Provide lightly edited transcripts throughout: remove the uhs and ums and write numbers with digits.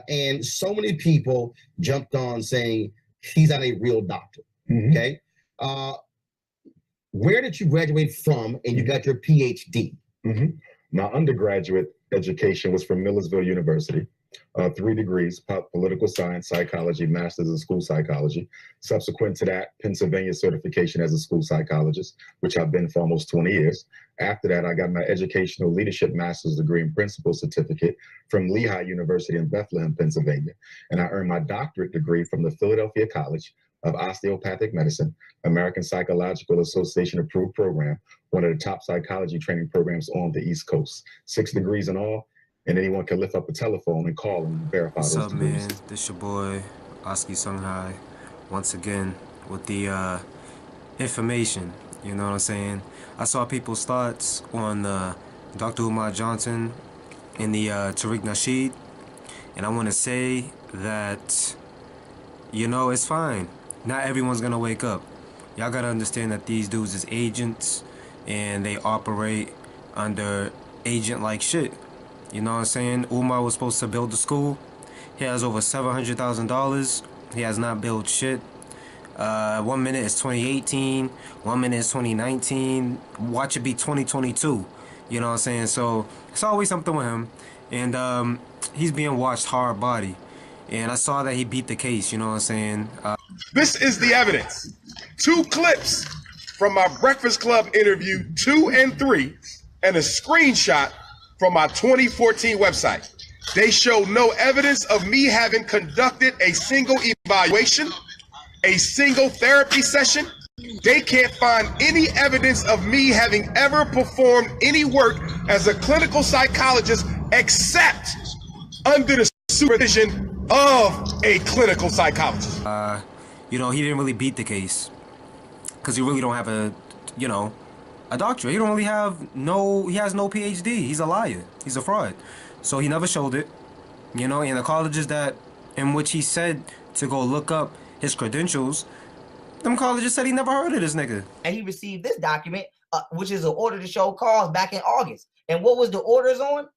And so many people jumped on saying he's not a real doctor. Okay. Where did you graduate from and you got your PhD? My undergraduate education was from Millersville University. 3 degrees, political science, psychology, master's in school psychology. Subsequent to that, Pennsylvania certification as a school psychologist, which I've been for almost 20 years. After that, I got my educational leadership master's degree and principal certificate from Lehigh University in Bethlehem, Pennsylvania. And I earned my doctorate degree from the Philadelphia College of Osteopathic Medicine, American Psychological Association approved program, one of the top psychology training programs on the East Coast. 6 degrees in all. And anyone can lift up a telephone and call and verify those degrees. What's up, man? This your boy, Oski Sunghai, once again with the information, you know what I'm saying? I saw people's thoughts on Dr. Umar Johnson and the Tariq Nasheed, and I want to say that, you know, it's fine. Not everyone's going to wake up. Y'all got to understand that these dudes is agents, and they operate under agent-like shit. You know what I'm saying? Umar was supposed to build the school. He has over $700,000. He has not built shit. 1 minute is 2018. 1 minute is 2019. Watch it be 2022. You know what I'm saying? So it's always something with him. And he's being watched hard body. And I saw that he beat the case. You know what I'm saying? This is the evidence. 2 clips from my Breakfast Club interview 2 and 3 and a screenshot from my 2014 website. They show no evidence of me having conducted a single evaluation, a single therapy session. They can't find any evidence of me having ever performed any work as a clinical psychologist except under the supervision of a clinical psychologist. You know, he didn't really beat the case because he really don't have a, you know, a doctorate. He don't really have he has no PhD. He's a liar. He's a fraud. So he never showed it. You know, and the colleges in which he said to go look up his credentials, them colleges said he never heard of this nigga. And he received this document, which is an order to show cause back in August. And what was the orders on?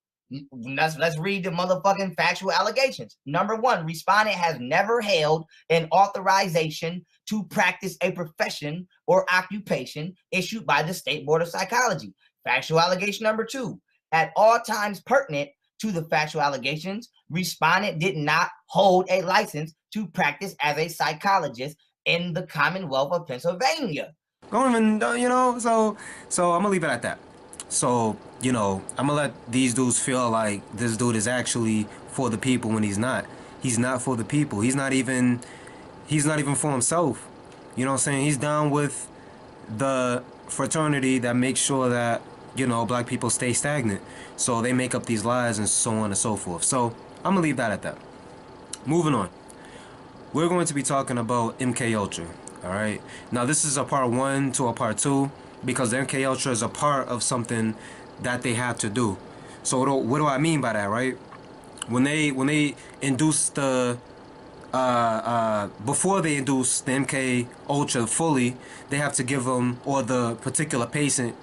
Let's read the motherfucking factual allegations. Number 1, respondent has never held an authorization to practice a profession or occupation issued by the State Board of Psychology. Factual allegation number 2, at all times pertinent to the factual allegations, respondent did not hold a license to practice as a psychologist in the Commonwealth of Pennsylvania. Don't even, you know, so I'm gonna leave it at that. So, you know, I'm gonna let these dudes feel like this dude is actually for the people when he's not. He's not for the people. He's not even for himself. You know what I'm saying? He's down with the fraternity that makes sure that, you know, black people stay stagnant. So they make up these lies and so on and so forth. So I'm gonna leave that at that. Moving on. We're going to be talking about MK Ultra. All right. Now this is a part 1 to a part 2 because the MK Ultra is a part of something that they have to do. So what do I mean by that, right? When they induce the before they induce the MK Ultra fully, they have to give them or the particular patient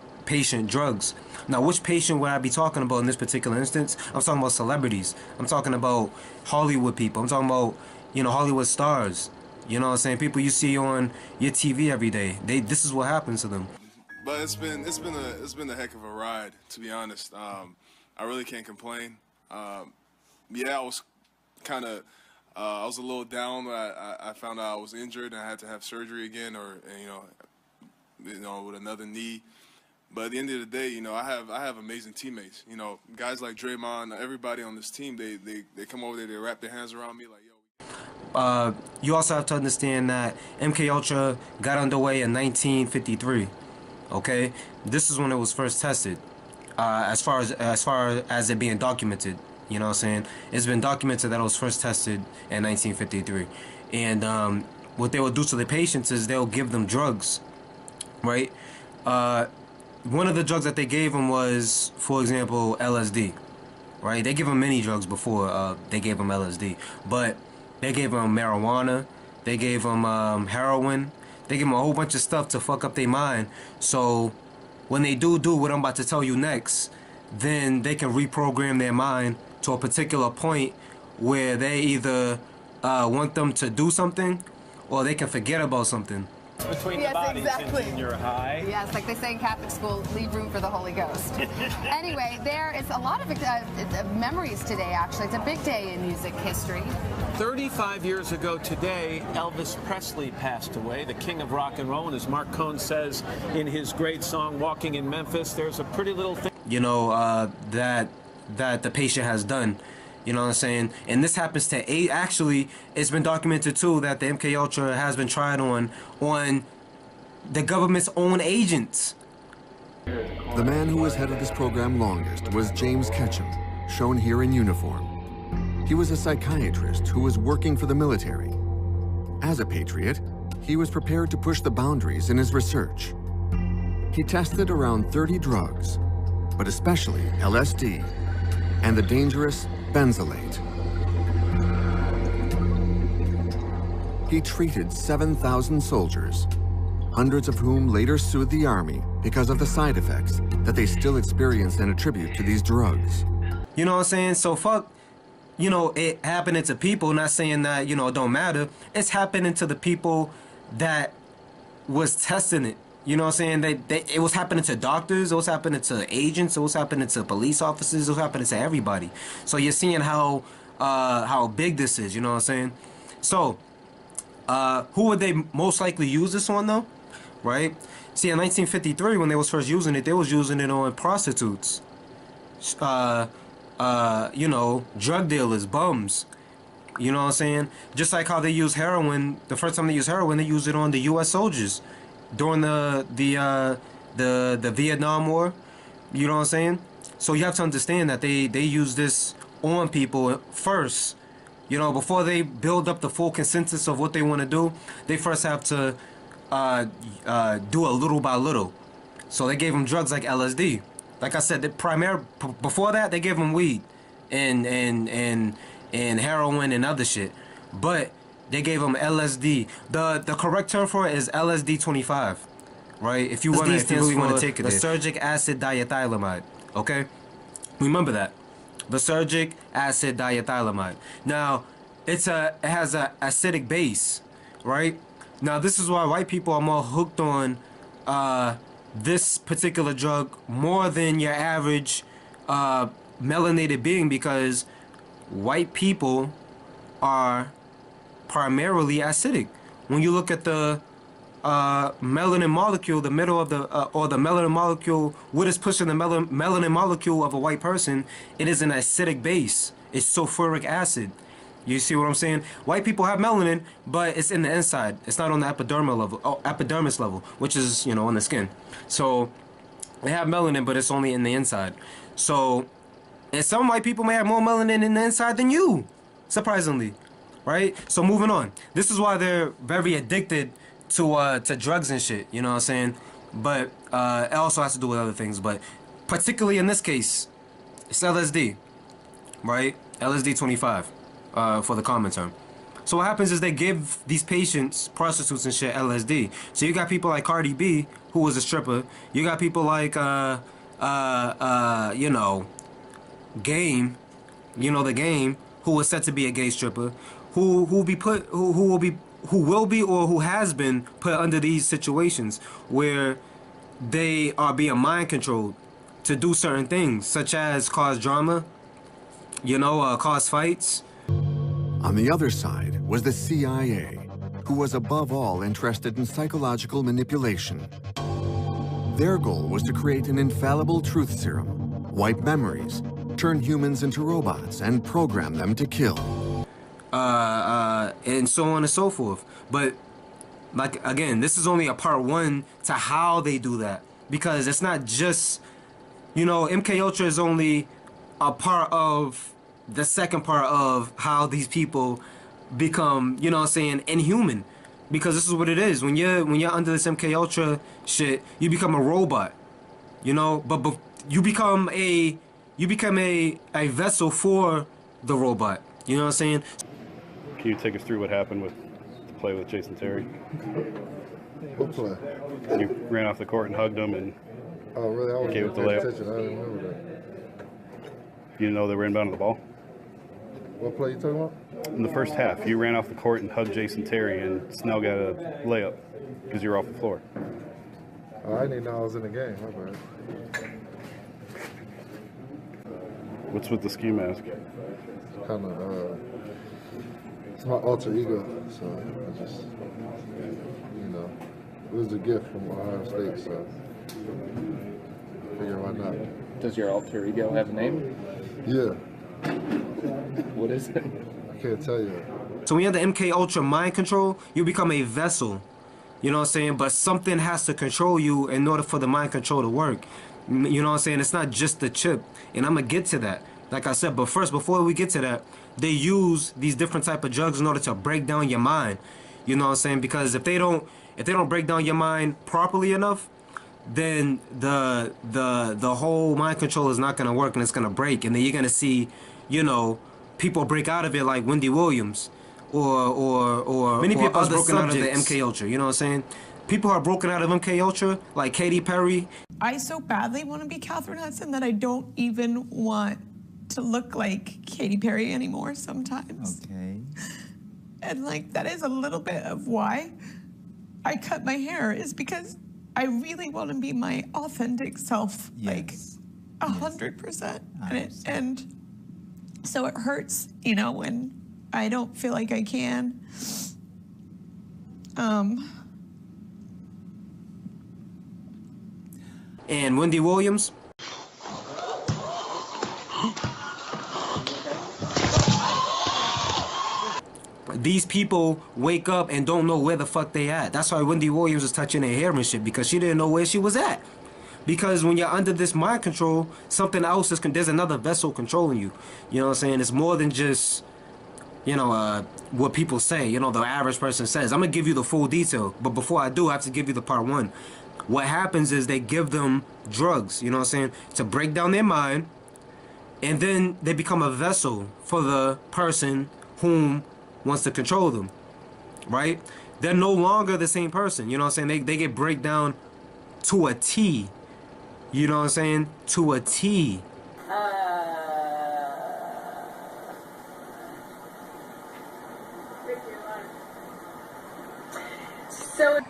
drugs. Now, which patient would I be talking about in this particular instance? I'm talking about celebrities. I'm talking about Hollywood people. I'm talking about, you know, Hollywood stars. You know what I'm saying? People you see on your TV every day. This is what happens to them. But it's been a heck of a ride, to be honest. I really can't complain. Yeah, I was kind of I was a little down when I found out I was injured and I had to have surgery again, or you know, with another knee. But at the end of the day, you know, I have amazing teammates. You know, guys like Draymond, everybody on this team, they come over there, they wrap their hands around me like, yo. You also have to understand that MK Ultra got underway in 1953. Okay, this is when it was first tested. As far as it being documented, you know what I'm saying? It's been documented that it was first tested in 1953. And what they will do to the patients is they'll give them drugs, right? One of the drugs that they gave them was, for example, LSD, right? They give them many drugs before they gave them LSD, but they gave them marijuana, they gave them heroin, they give them a whole bunch of stuff to fuck up their mind. So when they do what I'm about to tell you next, then they can reprogram their mind to a particular point where they either want them to do something or they can forget about something. Between the bodies in junior high. Yes, like they say in Catholic school, leave room for the Holy Ghost. Anyway, there is a lot of memories today, actually. It's a big day in music history. 35 years ago today, Elvis Presley passed away, the king of rock and roll. And as Mark Cohn says in his great song, Walking in Memphis, there's a pretty little thing, you know, that the patient has done. You know what I'm saying? And this happens to eight. Actually, it's been documented too that the MK Ultra has been tried on the government's own agents. The man who was head of this program longest was James Ketchum, shown here in uniform. He was a psychiatrist who was working for the military. As a patriot, he was prepared to push the boundaries in his research. He tested around 30 drugs, but especially LSD and the dangerous benzylate. He treated 7,000 soldiers, hundreds of whom later sued the Army because of the side effects that they still experience and attribute to these drugs. You know what I'm saying? So fuck, you know, it happening to people, not saying that, you know, it don't matter. It's happening to the people that was testing it. You know what I'm saying? It was happening to doctors, it was happening to agents, it was happening to police officers, it was happening to everybody. So you're seeing how big this is, you know what I'm saying? So, who would they most likely use this on though? Right? See, in 1953, when they was first using it, they was using it on prostitutes. You know, drug dealers, bums. You know what I'm saying? Just like how they use heroin, the first time they used heroin, they used it on the U.S. soldiers during the Vietnam War. You know what I'm saying? So you have to understand that they use this on people first. You know, before they build up the full consensus of what they want to do, they first have to do a little by little. So they gave them drugs like LSD. Like I said, before that they gave them weed and heroin and other shit. But they gave them LSD. The correct term for it is LSD-25, right? If you really want to take it, lysergic acid diethylamide. Okay, remember that, lysergic acid diethylamide. Now, it has a acidic base, right? Now, this is why white people are more hooked on this particular drug more than your average melanated being, because white people are primarily acidic. When you look at the melanin molecule, the middle of the or the melanin molecule, what is pushing the melanin molecule of a white person, it is an acidic base. It's sulfuric acid. You see what I'm saying? White people have melanin, but it's in the inside. It's not on the epidermis level, which is, you know, on the skin. So they have melanin, but it's only in the inside. So, and some white people may have more melanin in the inside than you, surprisingly, right? So moving on. This is why they're very addicted to drugs and shit. You know what I'm saying? But it also has to do with other things. But particularly in this case, it's LSD, right? LSD-25. For the common term. So what happens is they give these patients, prostitutes and shit, LSD. So you got people like Cardi B, who was a stripper. You got people like you know, Game, you know, the Game, who was said to be a gay stripper, who will be or who has been put under these situations where they are being mind controlled to do certain things, such as cause drama, you know, cause fights. On the other side was the CIA, who was above all interested in psychological manipulation. Their goal was to create an infallible truth serum, wipe memories, turn humans into robots, and program them to kill. And so on and so forth. But, like, again, this is only a part one to how they do that. Because it's not just, you know, MK Ultra is only a part of the second part of how these people become, you know what I'm saying, inhuman. Because this is what it is. When you're under this MK Ultra shit, you become a robot. You know, but you become a vessel for the robot. You know what I'm saying? Can you take us through what happened with the play with Jason Terry? What play? You ran off the court and hugged him and really? I gave it the layup. I didn't remember that. You didn't know they were inbounding the ball? What play you talking about? In the first half, you ran off the court and hugged Jason Terry, and Snell got a layup because you were off the floor. Oh, I didn't know I was in the game. My bad. What's with the ski mask? Kind of, it's my alter ego, so I just, you know, it was a gift from Ohio State, so I figure why not. Does your alter ego have a name? Yeah. What is it? I can't tell you. So when you have the MK Ultra mind control, you become a vessel. You know what I'm saying? But something has to control you in order for the mind control to work. You know what I'm saying? It's not just the chip. And I'm going to get to that. Like I said, but first, before we get to that, they use these different type of drugs in order to break down your mind. You know what I'm saying? Because if they don't break down your mind properly enough, then the whole mind control is not going to work, and it's going to break. And then you're going to see, you know, people break out of it like Wendy Williams or many people are broken out of the MK Ultra. You know what I'm saying? People are broken out of MK Ultra like Katy Perry. I so badly want to be Catherine Hudson that I don't even want to look like Katy Perry anymore sometimes. Okay. And like that is a little bit of why I cut my hair, is because I really want to be my authentic self, like 100%. And so it hurts, you know, when I don't feel like I can. And Wendy Williams. These people wake up and don't know where the fuck they at. That's why Wendy Williams was touching her hair and shit, because she didn't know where she was at. Because when you're under this mind control, something else is, there's another vessel controlling you. You know what I'm saying? It's more than just, you know, what people say, you know, the average person says. I'm going to give you the full detail. But before I do, I have to give you the part one. What happens is they give them drugs, you know what I'm saying, to break down their mind. And then they become a vessel for the person whom wants to control them, right? They're no longer the same person, you know what I'm saying? They get break down to a T, you know what I'm saying? To a T. So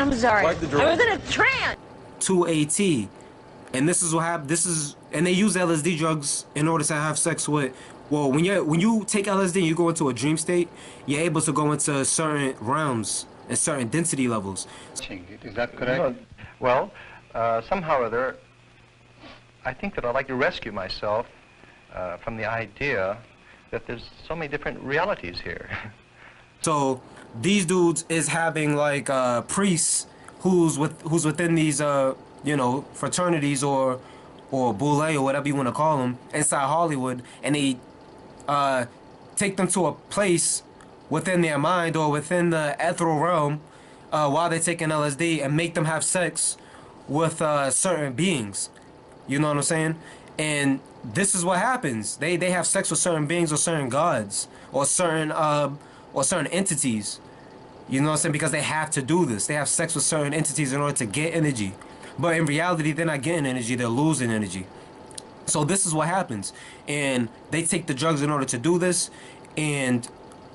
I'm sorry. I was in a trance. To a T. And this is what happened. And they use LSD drugs in order to have sex with. Well, when you take LSD and you go into a dream state, you're able to go into certain realms and certain density levels. Is that correct? No. Well, somehow or other, I think that I'd like to rescue myself from the idea that there's so many different realities here. So these dudes is having like priests who's within these you know, fraternities or boule or whatever you want to call them inside Hollywood, and they take them to a place within their mind or within the ethereal realm while they're taking LSD and make them have sex with certain beings. You know what I'm saying? And this is what happens. They have sex with certain beings or certain gods or certain entities. You know what I'm saying? Because they have to do this. They have sex with certain entities in order to get energy. But in reality, they're not getting energy. They're losing energy. So this is what happens. And they take the drugs in order to do this. And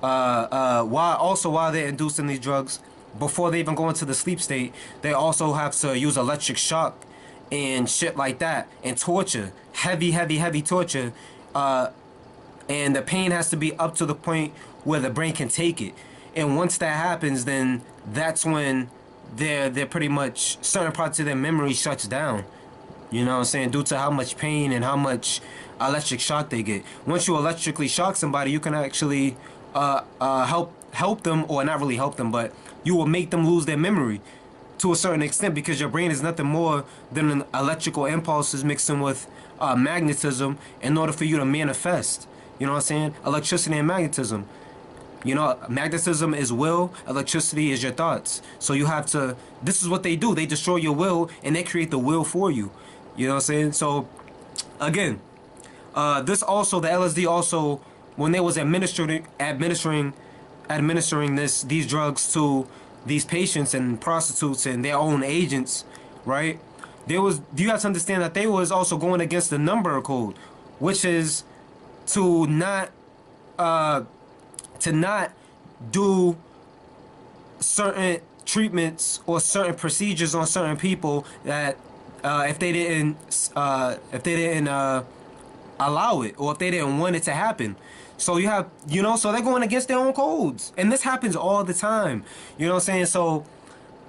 while they're inducing these drugs, before they even go into the sleep state, they also have to use electric shock and shit like that. And torture. Heavy torture. And the pain has to be up to the point where the brain can take it. And once that happens, then that's when they're pretty much, certain parts of their memory shuts down. You know what I'm saying? Due to how much pain and how much electric shock they get. Once you electrically shock somebody, you can actually help them, or not really help them, but you will make them lose their memory to a certain extent, because your brain is nothing more than an electrical impulses mixing with magnetism in order for you to manifest. You know what I'm saying? Electricity and magnetism. You know, magnetism is will, electricity is your thoughts. So you have to, this is what they do. They destroy your will and they create the will for you. You know what I'm saying? So, again, this also, the LSD also when they was administering these drugs to these patients and prostitutes and their own agents, right? You have to understand that they was also going against the number code, which is to not do certain treatments or certain procedures on certain people that if they didn't allow it, or if they didn't want it to happen. So you have, so they're going against their own codes, and this happens all the time. You know what I'm saying? So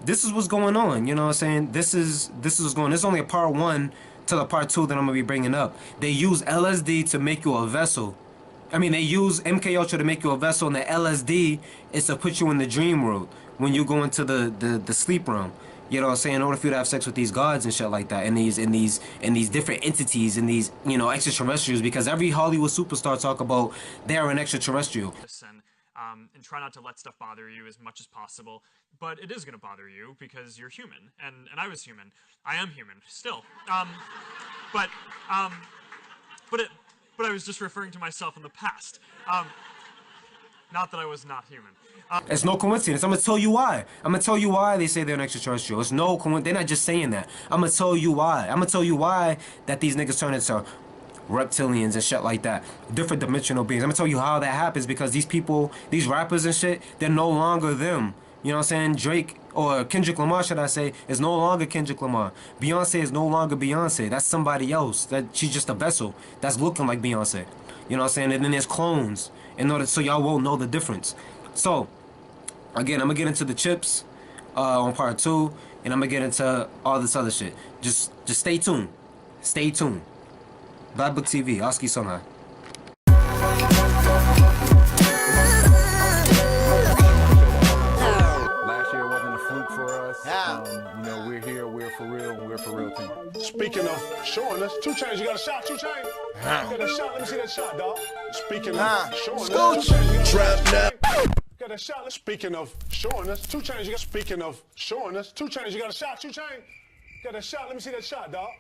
this is what's going on. You know what I'm saying? This is what's going on. This is only a part 1 to the part 2 that I'm gonna be bringing up. They use LSD to make you a vessel. I mean, they use MK Ultra to make you a vessel, and the LSD is to put you in the dream world when you go into the sleep realm. You know what I'm saying? In order for you to have sex with these gods and shit like that, and these different entities, and these extraterrestrials, because every Hollywood superstar talk about they're an extraterrestrial. And try not to let stuff bother you as much as possible, but it is going to bother you because you're human, and I was human. I am human still, but I was just referring to myself in the past. Not that I was not human. It's no coincidence. I'm gonna tell you why. I'm gonna tell you why they say they're an extraterrestrial. It's no coincidence. They're not just saying that. I'm gonna tell you why. I'm gonna tell you why that these niggas turn into reptilians and shit like that, different dimensional beings. I'm gonna tell you how that happens, because these people, these rappers and shit, they're no longer them. You know what I'm saying? Drake, or Kendrick Lamar, should I say, is no longer Kendrick Lamar. Beyonce is no longer Beyonce. That's somebody else. She's just a vessel that's looking like Beyonce. You know what I'm saying? And then there's clones, so y'all won't know the difference. So again, I'm gonna get into the chips on part 2, and I'm gonna get into all this other shit. Just stay tuned. Stay tuned. BLACKBOOKT.V, Oski Songhai. Last year wasn't a fluke for us. We're here, we're for real, and we're for real team. Speaking of showing us, 2 Chainz, you got a shot, 2 Chainz? Got a shot, let me see that shot, dog. Speaking of showing us, 2 Chainz, you got a shot. Got a shot, speaking of showing us, 2 Chainz, you got, speaking of showing us, 2 Chainz, you got a shot, 2 Chainz? Got a shot, let me see that shot, dog.